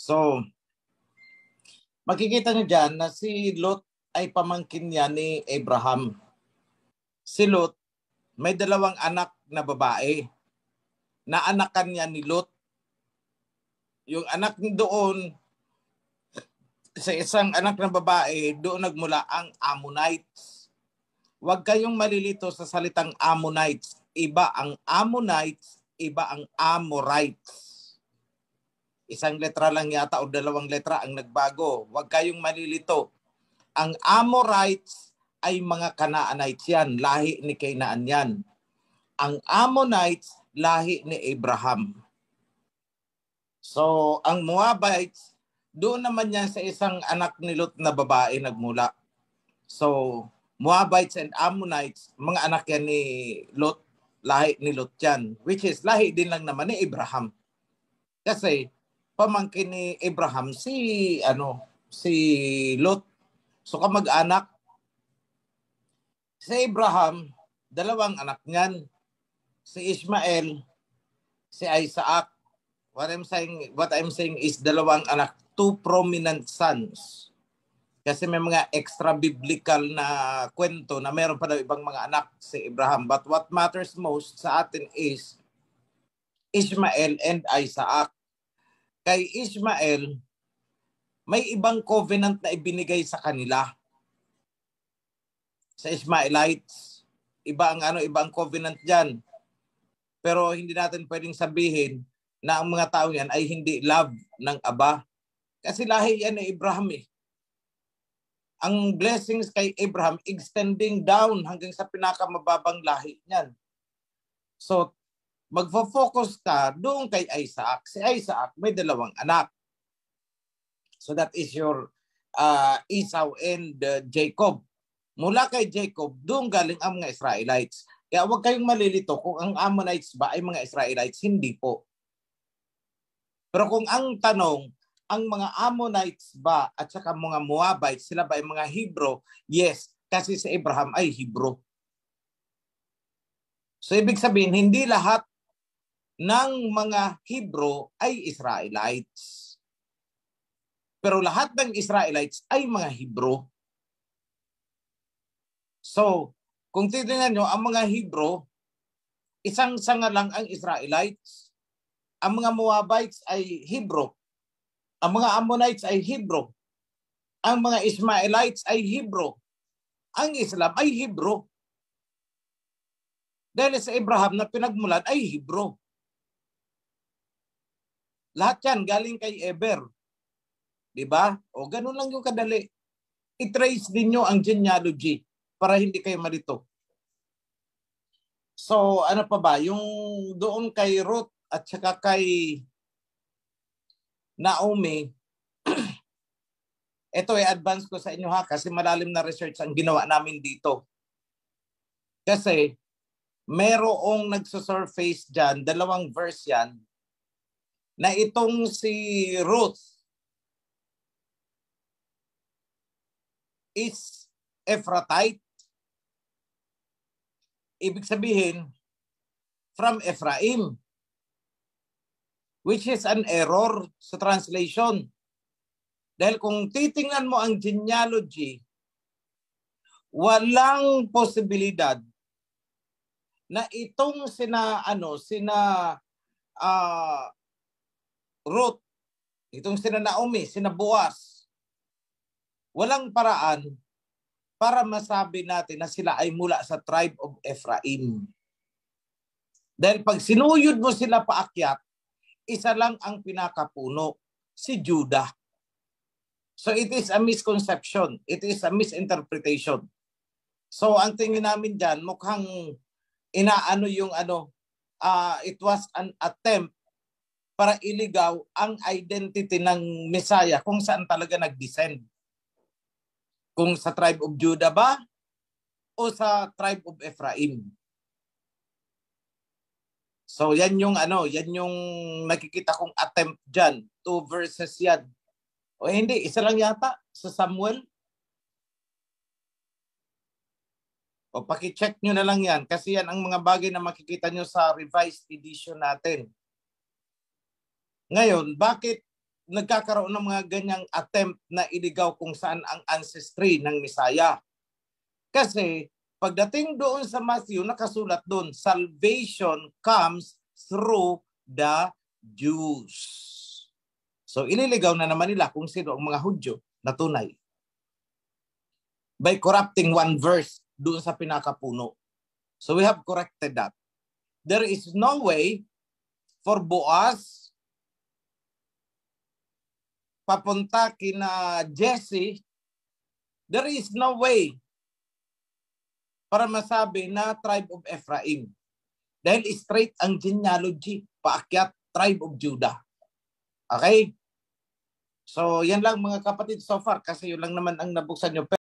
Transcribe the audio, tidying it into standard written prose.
So, makikita nyo dyan na si Lot ay pamangkin niya ni Abraham. Si Lot, may dalawang anak na babae na anakan niya ni Lot. Yung anak doon, sa isang anak na babae, doon nagmula ang Ammonites. Huwag kayong malilito sa salitang Ammonites. Iba ang Ammonites, iba ang Amorites. Isang letra lang yata o dalawang letra ang nagbago. Huwag kayong malilito. Ang Amorites ay mga Canaanites yan. Lahi ni Canaan yan. Ang Ammonites, lahi ni Abraham. So, ang Moabites, doon naman yan sa isang anak ni Lot na babae nagmula. So, Moabites and Ammonites, mga anak yan ni Lot, lahi ni Lot yan. Which is, lahi din lang naman ni Abraham. Kasi, pamangkin ni Abraham si Lot. So kamag-anak si Abraham, dalawang anak niyan. Si Ishmael, si Isaac. What I'm saying is dalawang anak, two prominent sons. Kasi may mga extra biblical na kwento na meron pa daw ibang mga anak si Abraham. But what matters most sa atin is Ishmael and Isaac. Kay Ishmael, may ibang covenant na ibinigay sa kanila. Sa Ishmaelites, iba ang covenant diyan. Pero hindi natin pwedeng sabihin na ang mga tao yan ay hindi love ng Aba. Kasi lahi yan ni Abraham eh. Ang blessings kay Abraham extending down hanggang sa pinakamababang lahi niyan. So, magfo-focus ka doon kay Isaac. Si Isaac may dalawang anak. So that is your Esau and Jacob. Mula kay Jacob, doon galing ang mga Israelites. Kaya huwag kayong malilito kung ang Ammonites ba ay mga Israelites. Hindi po. Pero kung ang tanong, ang mga Ammonites ba at saka mga Moabites, sila ba ay mga Hebrew? Yes, kasi si Abraham ay Hebrew. So ibig sabihin, hindi lahat ng mga Hebrew ay Israelites. Pero lahat ng Israelites ay mga Hebrew. So, kung titingnan nyo, ang mga Hebrew, isang sanga lang ang Israelites. Ang mga Moabites ay Hebrew. Ang mga Ammonites ay Hebrew. Ang mga Ishmaelites ay Hebrew. Ang Islam ay Hebrew. Dahil sa Abraham na pinagmulan ay Hebrew. Lahat yan galing kay Eber. Diba? O ganun lang yung kadali. I-trace din nyo ang genealogy para hindi kayo malito. So, ano pa ba? Yung doon kay Ruth at saka kay Naomi, ito ay advance ko sa inyo ha kasi malalim na research ang ginawa namin dito. Kasi merong nagsusurface dyan, dalawang verse yan, na itong si Ruth is Ephrathite. Ibig sabihin, from Ephraim. Which is an error sa translation. Dahil kung titingnan mo ang genealogy, walang posibilidad na itong sina Ruth, itong sina Naomi, sina Boaz, walang paraan para masabi natin na sila ay mula sa tribe of Ephraim. Dahil pag sinuyod mo sila paakyat, isa lang ang pinakapuno, si Judah. So it is a misconception. It is a misinterpretation. So ang tingin namin dyan, mukhang it was an attempt para iligaw ang identity ng Messiah kung saan talaga nag-descend. Kung sa tribe of Judah ba o sa tribe of Ephraim. So yan yung nakikita kong attempt diyan, 2 verses yan. O hindi, isa lang yata sa Samuel. O paki-check nyo na lang yan kasi yan ang mga bagay na makikita nyo sa revised edition natin. Ngayon, bakit nagkakaroon ng mga ganyang attempt na iligaw kung saan ang ancestry ng Messiah. Kasi pagdating doon sa Matthew, nakasulat doon, salvation comes through the Jews. So ililigaw na naman nila kung sino ang mga Hudyo na tunay by corrupting one verse doon sa pinakapuno. So we have corrected that. There is no way for Boaz papunta kina Jesse. There is no way para masabi na tribe of Ephraim. Dahil straight ang genealogy, paakyat tribe of Judah. Okay? So yan lang mga kapatid so far kasi yun lang naman ang nabuksan nyo.